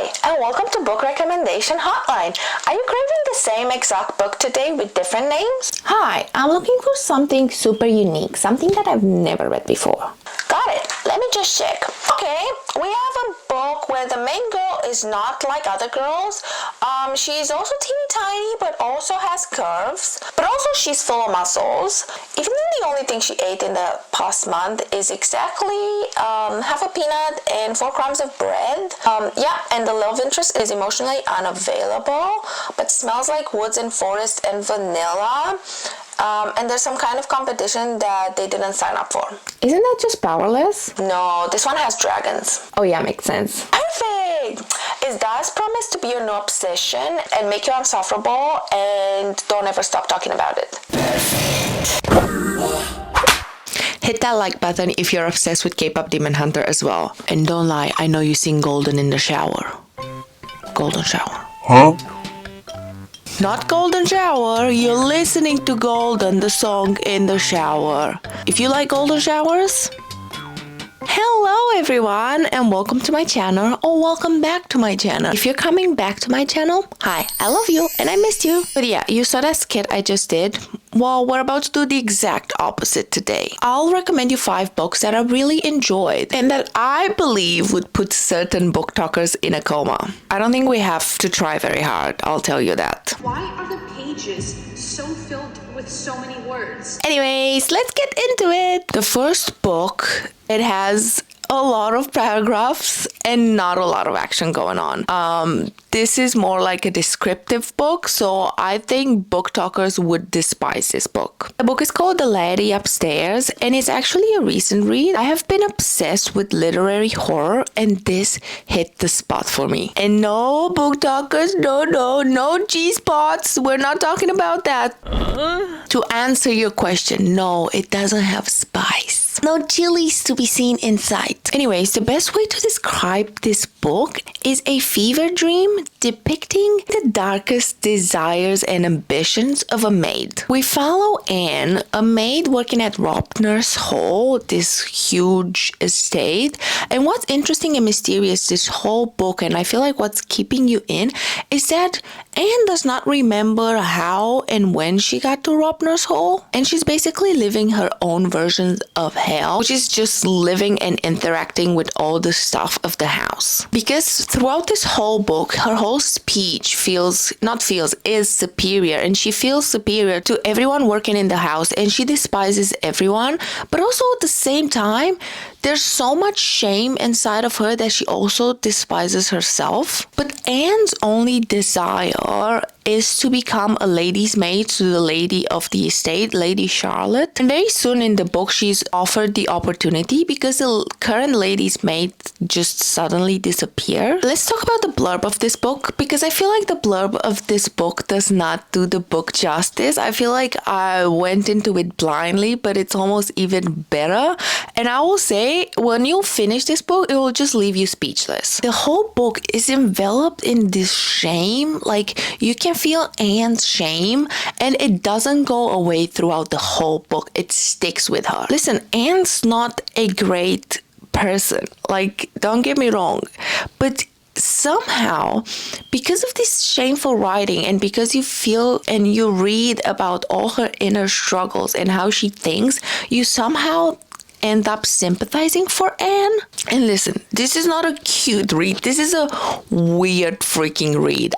Hi, and welcome to Book Recommendation Hotline. Are you craving the same exact book today with different names? Hi, I'm looking for something super unique, something that I've never read before. Got it. Let me just check. Okay, we have a book where the main girl is not like other girls. She's also teeny tiny, but also has curves. But also she's full of muscles. Even though the only thing she ate in the past month is exactly half a peanut and 4 crumbs of bread. And the love interest is emotionally unavailable, but smells like woods and forest and vanilla. And there's some kind of competition that they didn't sign up for. Isn't that just powerless? No, this one has dragons. Oh yeah, makes sense. Perfect! It does promise to be your new obsession and make you insufferable, and don't ever stop talking about it. Hit that like button if you're obsessed with K-pop Demon Hunter as well. And don't lie, I know you sing Golden in the shower. Golden shower. Huh? Not Golden Shower, you're listening to Golden, the song in the shower. If you like golden showers, hello everyone and welcome to my channel, or welcome back to my channel. If you're coming back to my channel, hi, I love you and I missed you. But yeah, you saw that skit I just did. Well, we're about to do the exact opposite today. I'll recommend you 5 books that I really enjoyed and that I believe would put certain BookTokers in a coma. I don't think we have to try very hard, I'll tell you that. Why are the pages so filled with so many words? Anyways, let's get into it. The first book, it has a lot of paragraphs and not a lot of action going on. This is more like a descriptive book, so I think BookTokers would despise this book. The book is called The Lady Upstairs, and it's actually a recent read. I have been obsessed with literary horror, and this hit the spot for me. And no, BookTokers, no G-spots. We're not talking about that. To answer your question, no, it doesn't have spice. No chilies to be seen in sight. Anyways, the best way to describe this book is a fever dream depicting the darkest desires and ambitions of a maid. We follow Anne, a maid working at Ropner's Hall, this huge estate. And what's interesting and mysterious this whole book, and I feel like what's keeping you in, is that Anne does not remember how and when she got to Ropner's Hall. And she's basically living her own version of hell, which is just living and interacting with all the stuff of the house. Because throughout this whole book, her whole speech is superior, and she feels superior to everyone working in the house, and she despises everyone. But also at the same time, there's so much shame inside of her that she also despises herself. But Anne's only desire is to become a lady's maid to the lady of the estate, Lady Charlotte. And very soon in the book, she's offered the opportunity because the current lady's maid just suddenly disappeared. Let's talk about the blurb of this book, because I feel like the blurb of this book does not do the book justice. I feel like I went into it blindly, but it's almost even better. And I will say, when you finish this book, it will just leave you speechless. The whole book is enveloped in this shame. Like, you can feel Anne's shame, and it doesn't go away throughout the whole book. It sticks with her. Listen, Anne's not a great person. Like, don't get me wrong. But somehow, because of this shameful writing, and because you feel and you read about all her inner struggles and how she thinks, you somehow end up sympathizing for Anne. And listen, this is not a cute read. This is a weird freaking read.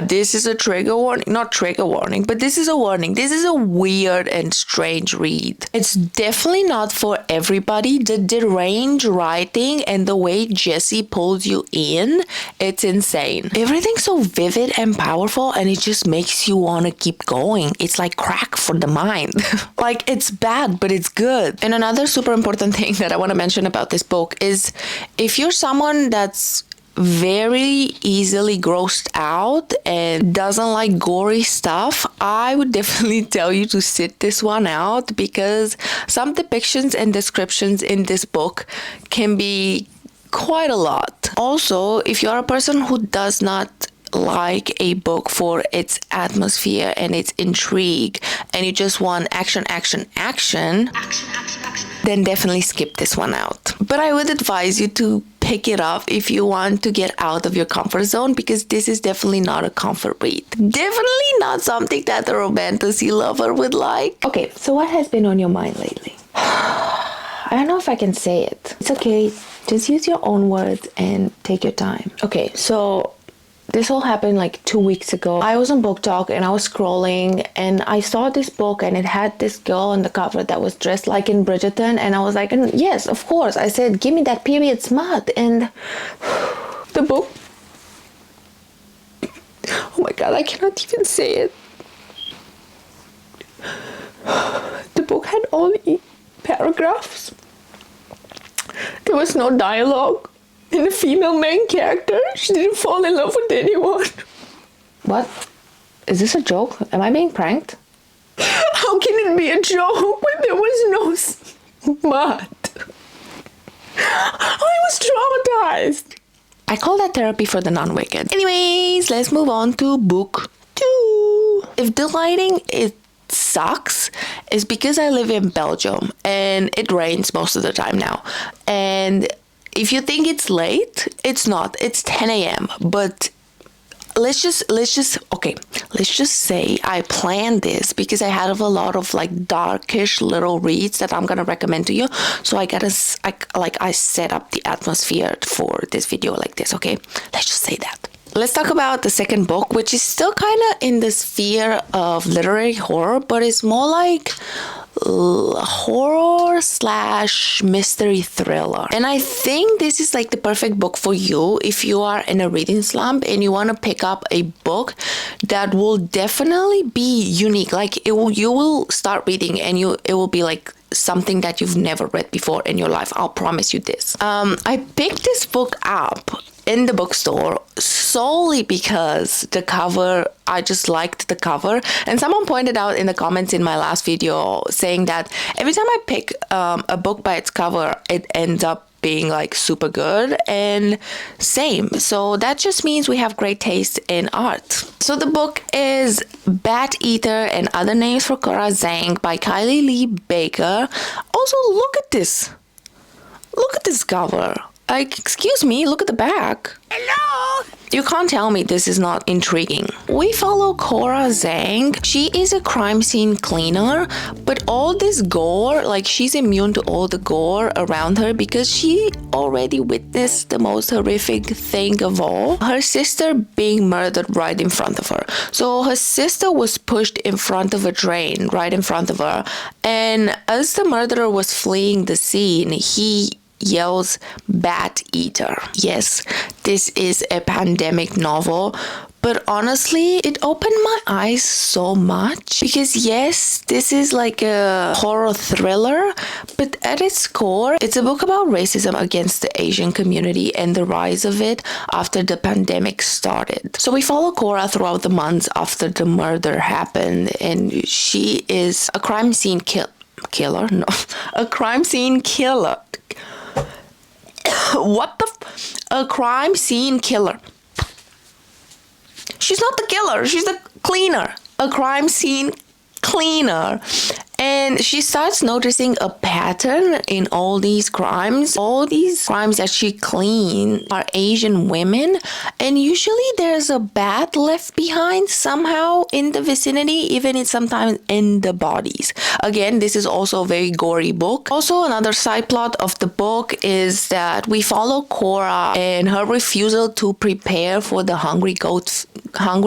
This is a trigger warning. Not trigger warning, but this is a warning. This is a weird and strange read. It's definitely not for everybody. The deranged writing and the way Jessie pulls you in, it's insane. Everything's so vivid and powerful, and it just makes you want to keep going. It's like crack for the mind. Like, it's bad, but it's good. And another super important thing that I want to mention about this book is, if you're someone that's very easily grossed out and doesn't like gory stuff, I would definitely tell you to sit this one out, because some depictions and descriptions in this book can be quite a lot. Also, if you're a person who does not like a book for its atmosphere and its intrigue, and you just want action, then definitely skip this one out. But I would advise you to pick it up if you want to get out of your comfort zone, because this is definitely not a comfort read. Definitely not something that the romantasy lover would like. Okay, so what has been on your mind lately? I don't know if I can say it. It's okay. Just use your own words and take your time. Okay, so this all happened like 2 weeks ago. I was on BookTok and I was scrolling and I saw this book and it had this girl on the cover that was dressed like in Bridgerton, and I was like, yes, of course. I said, give me that period smut. And the book, oh my god, I cannot even say it. The book had only paragraphs. There was no dialogue. And the female main character, she didn't fall in love with anyone. What? Is this a joke? Am I being pranked? How can it be a joke when there was no smut? I was traumatized. I call that therapy for the non-wicked. Anyways, let's move on to book 2. If the lighting is sucks is because I live in Belgium and it rains most of the time now. And if you think it's late, it's not. It's 10 a.m. But let's just say I planned this because I have a lot of like darkish little reads that I'm gonna recommend to you. So I set up the atmosphere for this video like this. Okay, let's just say that. Let's talk about the second book, which is still kind of in the sphere of literary horror, but it's more like horror / mystery thriller. And I think this is like the perfect book for you if you are in a reading slump and you want to pick up a book that will definitely be unique. Like you will start reading and it will be like something that you've never read before in your life. I'll promise you this. I picked this book up in the bookstore solely because the cover, I just liked the cover. And someone pointed out in the comments in my last video saying that every time I pick a book by its cover, it ends up being like super good, and same. So that just means we have great taste in art. So the book is Bat Eater and Other Names for Cora Zhang by Kylie Lee Baker. Also, look at this. Look at this cover. Like, excuse me, look at the back. Hello! You can't tell me this is not intriguing. We follow Cora Zhang. She is a crime scene cleaner, but all this gore, like she's immune to all the gore around her because she already witnessed the most horrific thing of all. Her sister being murdered right in front of her. So her sister was pushed in front of a drain right in front of her. And as the murderer was fleeing the scene, he yells Bat Eater. Yes, this is a pandemic novel, but honestly, it opened my eyes so much because yes, this is like a horror thriller, but at its core, it's a book about racism against the Asian community and the rise of it after the pandemic started. So we follow Cora throughout the months after the murder happened, and she is a crime scene killer. No, a crime scene killer. A crime scene killer. She's not the killer, she's the cleaner. A crime scene cleaner. And she starts noticing a pattern in all these crimes. All these crimes that she cleans are Asian women. And usually there's a bat left behind somehow in the vicinity, even in sometimes in the bodies. Again, this is also a very gory book. Also, another side plot of the book is that we follow Cora and her refusal to prepare for the Hungry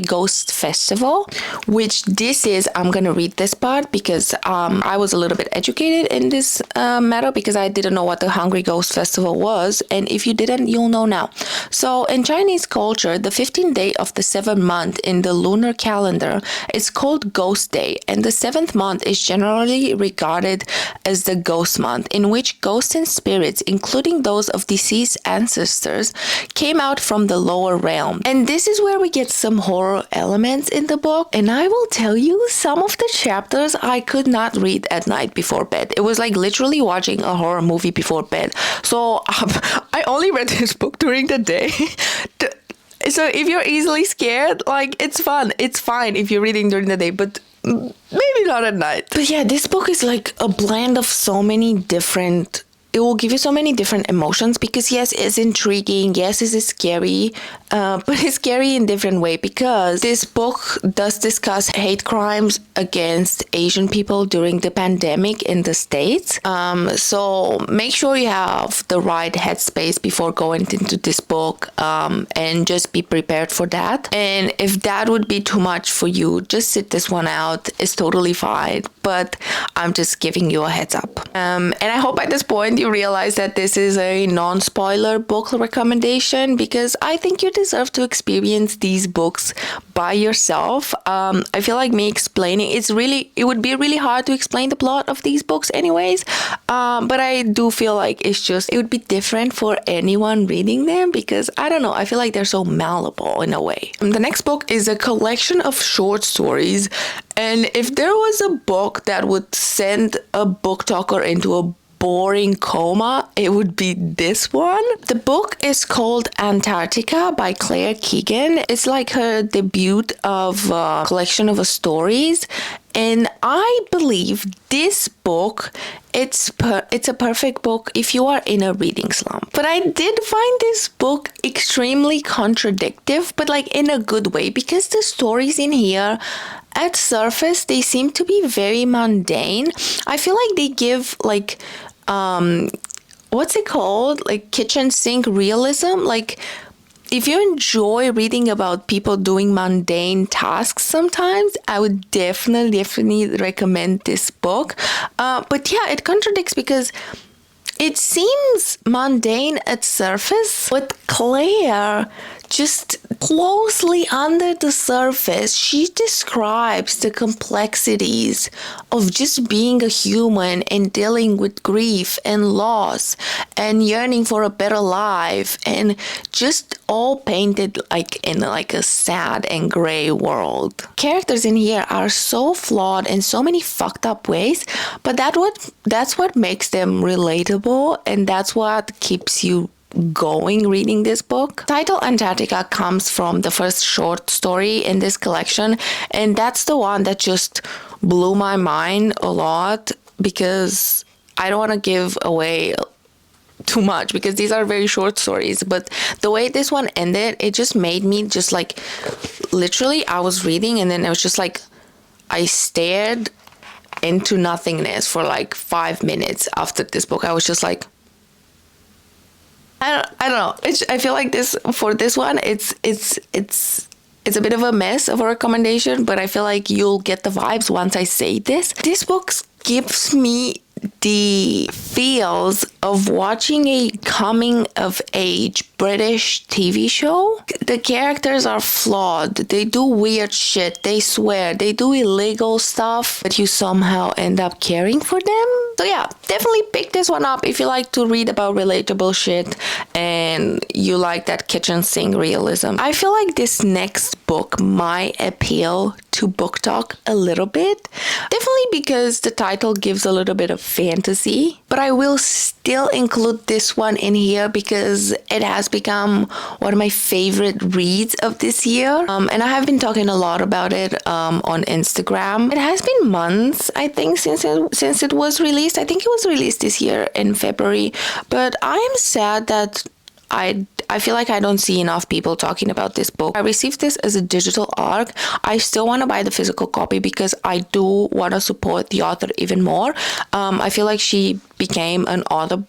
Ghost Festival, which this is, I'm gonna read this part because I was a little bit educated in this matter because I didn't know what the Hungry Ghost Festival was, and if you didn't, you'll know now. So in Chinese culture, the 15th day of the 7th month in the lunar calendar is called Ghost Day, and the 7th month is generally regarded as the ghost month, in which ghosts and spirits, including those of deceased ancestors, came out from the lower realm. And this is where we get some horror elements in the book, and I will tell you, some of the chapters I could not read at night before bed. It was like literally watching a horror movie before bed. So I only read this book during the day. So if you're easily scared, like it's fun. It's fine if you're reading during the day, but maybe not at night. But yeah, this book is like a blend of so many different it will give you so many different emotions because yes, it's intriguing. Yes, it's scary, but it's scary in different way because this book does discuss hate crimes against Asian people during the pandemic in the States. So make sure you have the right headspace before going into this book, and just be prepared for that. And if that would be too much for you, just sit this one out. It's totally fine, but I'm just giving you a heads up. And I hope at this point you realize that this is a non-spoiler book recommendation because I think you deserve to experience these books by yourself. I feel like me explaining, it would be really hard to explain the plot of these books anyways, but I do feel like it would be different for anyone reading them because I don't know, I feel like they're so malleable in a way. The next book is a collection of short stories, and if there was a book that would send a book talker into a boring coma, it would be this one. The book is called Antarctica by Claire Keegan. It's like her debut of a collection of stories, and I believe this book, it's a perfect book if you are in a reading slump. But I did find this book extremely contradictive, but like in a good way, because the stories in here at surface, they seem to be very mundane. I feel like they give like, what's it called? Like kitchen sink realism. Like if you enjoy reading about people doing mundane tasks sometimes, I would definitely recommend this book. But yeah, it contradicts because it seems mundane at surface, but Claire, just closely under the surface, she describes the complexities of just being a human and dealing with grief and loss and yearning for a better life, and just all painted like in like a sad and gray world. Characters in here are so flawed in so many fucked up ways, but that's what makes them relatable, and that's what keeps you going reading this book. Title Antarctica comes from the first short story in this collection, and that's the one that just blew my mind a lot because I don't want to give away too much because these are very short stories, but the way this one ended, it just made me just like, literally I was reading and then it was just like I stared into nothingness for like 5 minutes after this book. I was just like, I don't know. I feel like this one, it's a bit of a mess of a recommendation, but I feel like you'll get the vibes once I say this. This book gives me the feels of watching a coming of age British TV show. The characters are flawed. They do weird shit. They swear. They do illegal stuff, but you somehow end up caring for them. So yeah, definitely pick this one up if you like to read about relatable shit and you like that kitchen sink realism. I feel like this next book might appeal to BookTok a little bit. Definitely because the title gives a little bit of fantasy, but I will still include this one in here because it has become one of my favorite reads of this year. And I have been talking a lot about it on Instagram. It has been months, I think, since it was released. I think it was released this year in February, but I am sad that I feel like I don't see enough people talking about this book. I received this as a digital ARC. I still want to buy the physical copy because I do want to support the author even more. I feel like she became an author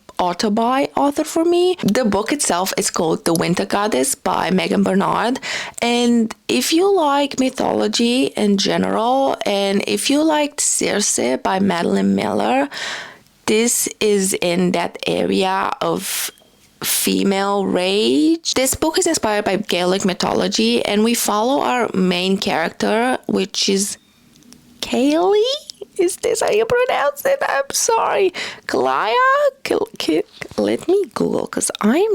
for me. The book itself is called The Winter Goddess by Megan Bernard, and if you like mythology in general, and if you liked Circe by Madeline Miller, this is in that area of female rage. This book is inspired by Gaelic mythology, and we follow our main character, which is Kaylee. Is this how you pronounce it? I'm sorry. Kalaya? Let me Google, because I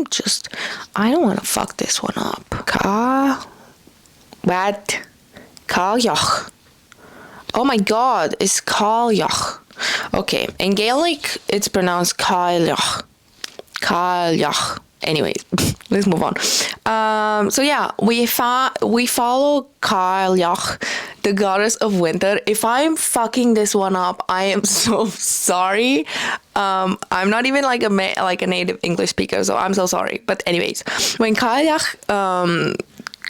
don't want to fuck this one up. Kalyach. Oh my god, it's Kalyach. Okay, in Gaelic, it's pronounced Kalyach. Anyways, let's move on. So yeah, we follow Kalyach, the goddess of winter. If I'm fucking this one up, I am so sorry. I'm not even like a native English speaker, so I'm so sorry. But anyways, when Kalyach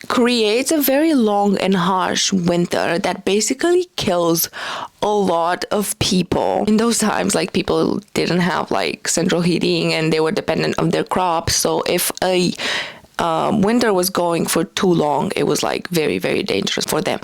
creates a very long and harsh winter that basically kills a lot of people. In those times, like, people didn't have like central heating and they were dependent on their crops. So if a winter was going for too long, it was like very, very dangerous for them.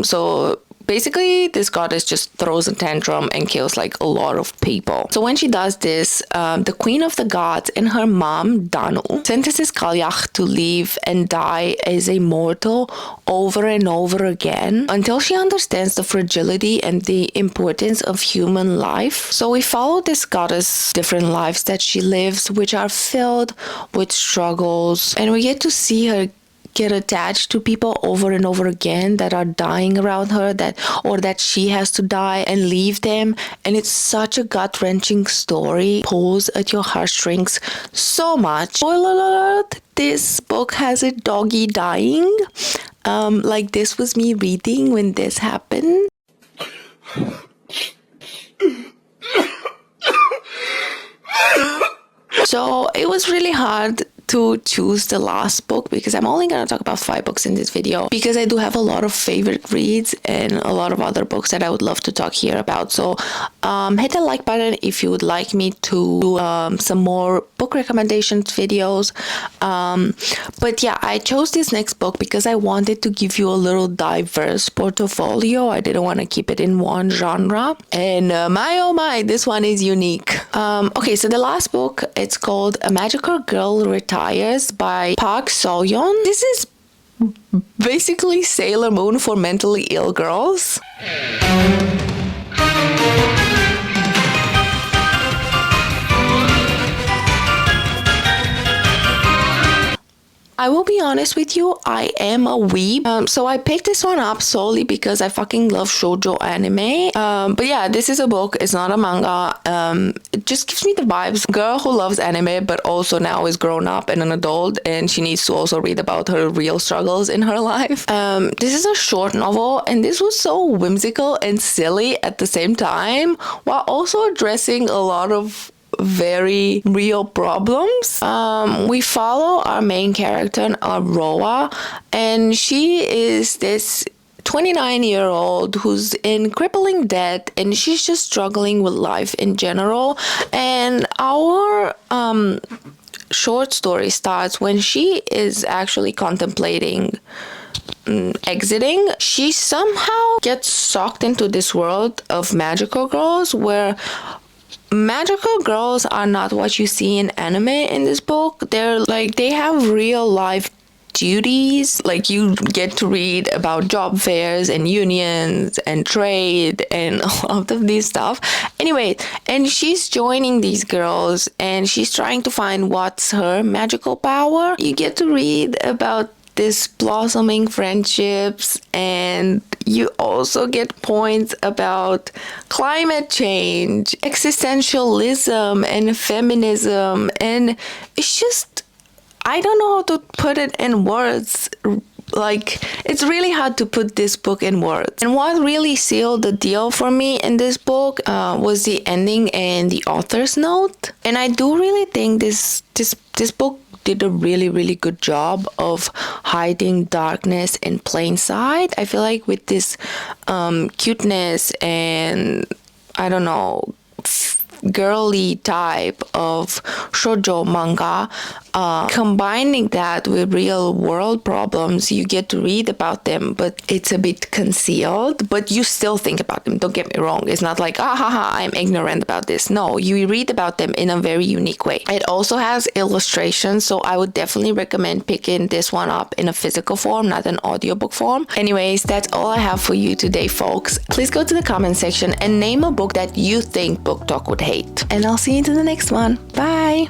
So basically, this goddess just throws a tantrum and kills like a lot of people. So when she does this, the queen of the gods and her mom, Danu, sentences Kalyach to live and die as a mortal over and over again until she understands the fragility and the importance of human life. So we follow this goddess' different lives that she lives, which are filled with struggles, and we get to see her get attached to people over and over again that are dying around her, that she has to die and leave them. And it's such a gut-wrenching story, pulls at your heartstrings so much. Spoiler alert, this book has a doggy dying. Like, this was me reading when this happened. So it was really hard to choose the last book because I'm only going to talk about 5 books in this video because I do have a lot of favorite reads and a lot of other books that I would love to talk here about. So hit the like button if you would like me to do some more book recommendations videos. But yeah, I chose this next book because I wanted to give you a little diverse portfolio. I didn't want to keep it in one genre. And my oh my, this one is unique. Okay, so the last book, it's called A Magical Girl Retires by Park So-yeon. This is basically Sailor Moon for mentally ill girls. I will be honest with you, I am a weeb. So I picked this one up solely because I fucking love shoujo anime. But yeah, this is a book. It's not a manga. It just gives me the vibes. Girl who loves anime, but also now is grown up and an adult, and she needs to also read about her real struggles in her life. This is a short novel, and this was so whimsical and silly at the same time, while also addressing a lot of very real problems. We follow our main character, Aurora, and she is this 29-year-old who's in crippling debt, and she's just struggling with life in general. And our short story starts when she is actually contemplating exiting. She somehow gets sucked into this world of magical girls where magical girls are not what you see in anime in this book. They have real life duties. Like, you get to read about job fairs and unions and trade and all of these stuff. Anyway, and she's joining these girls and she's trying to find what's her magical power. You get to read about this blossoming friendships, and you also get points about climate change, existentialism, and feminism. And it's just, I don't know how to put it in words. Like, it's really hard to put this book in words. And what really sealed the deal for me in this book was the ending and the author's note. And I do really think this book did a really, really good job of hiding darkness in plain sight. I feel like with this cuteness and, I don't know, girly type of shoujo manga, combining that with real world problems, you get to read about them, but it's a bit concealed, but you still think about them. Don't get me wrong. It's not like, I'm ignorant about this. No, you read about them in a very unique way. It also has illustrations, so I would definitely recommend picking this one up in a physical form, not an audiobook form. Anyways, that's all I have for you today, folks. Please go to the comment section and name a book that you think BookTok would hate. And I'll see you in the next one. Bye!